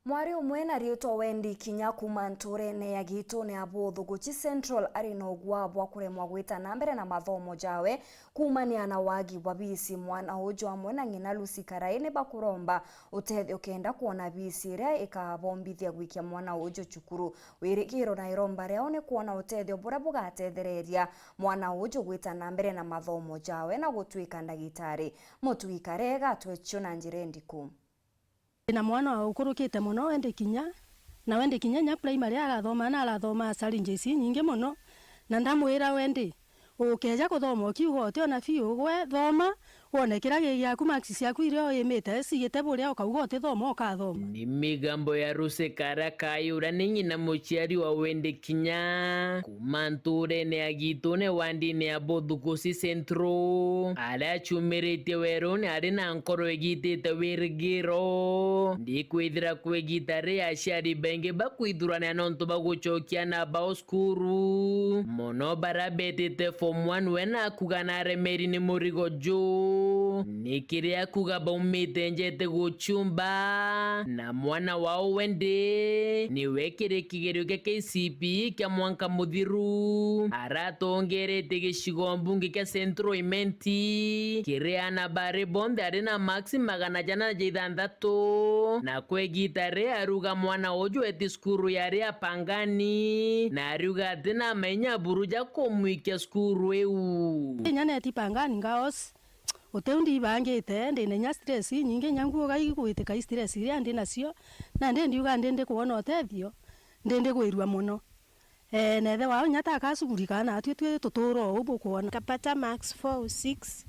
Mwari umwe na rĩtwa Wendi Kinya kuma nturene ya Gitone Abothu guchi Central ari na ugwa bwa kuremwa gwita na mbere na mathomo jawe kumania na wagi wa bisi. Mwana uju amwe na ng'ina Lucy Karaine bakuromba utethio kenda kuona bisi ria ikabombithia gwikia mwana uju cukuru. Wirigiro na iromba riao ni kuona utethio buria bugatethereria mwana uju gwita na mbere na mathomo jawe na gutwika ndagitari. Mutui Karega twechio na njira ndiku. Na mwana wa ukurukite muno Wendi Kinya na Wendi Kinya nya primary arathoma challenges nyingi muno na ndamwira Wendi ukeja kuthoma kiugo otio na biu gwe thoma wone kira giaku max ciaku irio yimite cigite buria ukauga uti thoma ukathoma. Ni migambo ya Lucy Kayura ni nyina muciari wa Wendi Kinya kuma nturene ya Gitone wandine ya Abothu guchi Central arachumirite weroni ari na nkoro igitite wirigiro ndikwithira kwigitari aciari bengi bakwithurania nontu bagucokia na bao skuru mono barabetite form 1 wena kugana aremeri ni murigo jo nikiria kuga baumite njete guchumba na mwana wao Wendi ni wekire kigerio kia KCPE kia mwanka muthiru aratongerete gicigo mbunge kia Central Imenti kiria bari bonde ari na max 663 na kwegitare aruga mwana uju eti skuru yari apangani na aruga tena menya buruja komwikia skuru eu nyane Pangani ngaos uteundi bangite ndine nya stress nyingi nyangu gaigwite kai stress ria ndi nacio na ndiuga ndinde kuona utethio ndinde gwirwa muno nethe wao nyata kasugurika na atwe tuturo ubu kuona kapata max 4 or 6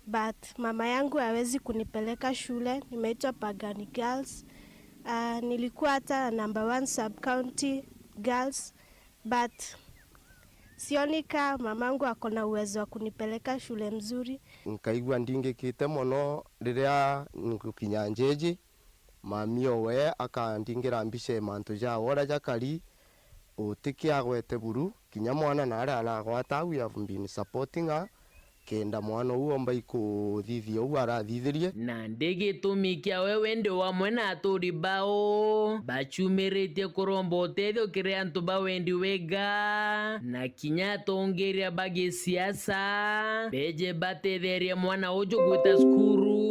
but mama yangu hawezi kunipeleka shule. Nimeitwa Pangani Girls. Nilikuwa hata number 1 sub county girls but sioni ka mamangu akona uwezo wa kunipeleka shule mzuri. Nkaigwa ndingikite muno riria ngukinya njeji mami owe akandingira mbishe mantu ja ora jakari utikia gwete buru kinya mwana na aragwata we have been supporting her kenda mwana uo mbai kuthithia uo arathithirie na ndigitumikia wewe ndi wamwe na aturi bao bachumirite kuromba utethio kiria antu bawendi wega na Kinya tongeria bagi siasa beje batetheria mwana uju gwita skuru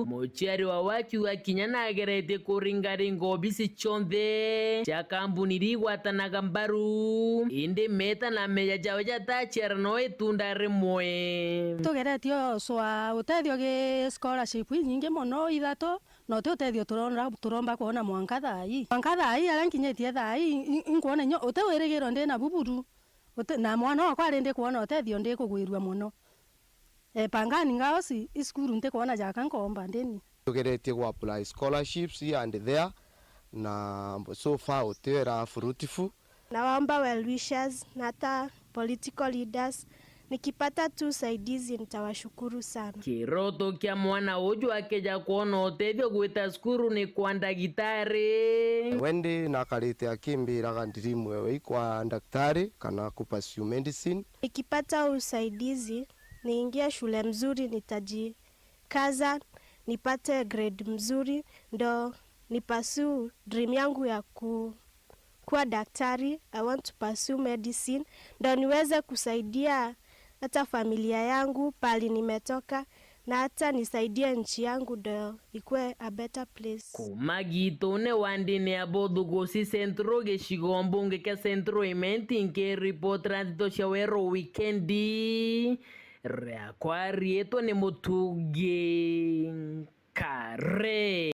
muciari wa wakiuga Kinya nagerete kuringaringa obisi chonthe cia kambuni rigwatanaga mbaru indi meta na meja jawe jatachiara no itunda rimwe tugeretio swa utethio ge scholarship nyingi muno ithato no te utethio turomba kuona mwanka thai ara nkinyetie thai inkuona nyo utewirigiro ndi na buburu na mwana wakwa rindi kuona utethio ndi kugwirwa muno Pangani ngaosi iskuru nte kuona jaka nkomba ndini tugeretie ku apply scholarships and there na so far utera fruitful. Nawaomba well wishers na hata political leaders nikipata tu saidizi nitawashukuru sana. Kiroto kia mwana uju akeja kuona utethio gwita skuru ni kwa ndagitari Wendi nakarite akimbiraga dream wewe kwa daktari kana kupasiu medicine. Nikipata usaidizi niingia shule mzuri nitajikaza nipate grade mzuri ndo nipasu dream yangu ya kuwa daktari. I want to pursue medicine ndo niweze kusaidia hata familia yangu pali nimetoka na hata nisaidie nchi yangu ndo ikue a better place. Kuma Gitone wandine ya Abothu guchi Central gicigo mbunge kia Central Imenti nke report transito cia wero weekendi ria kwa rieto ni Mutugi Kare.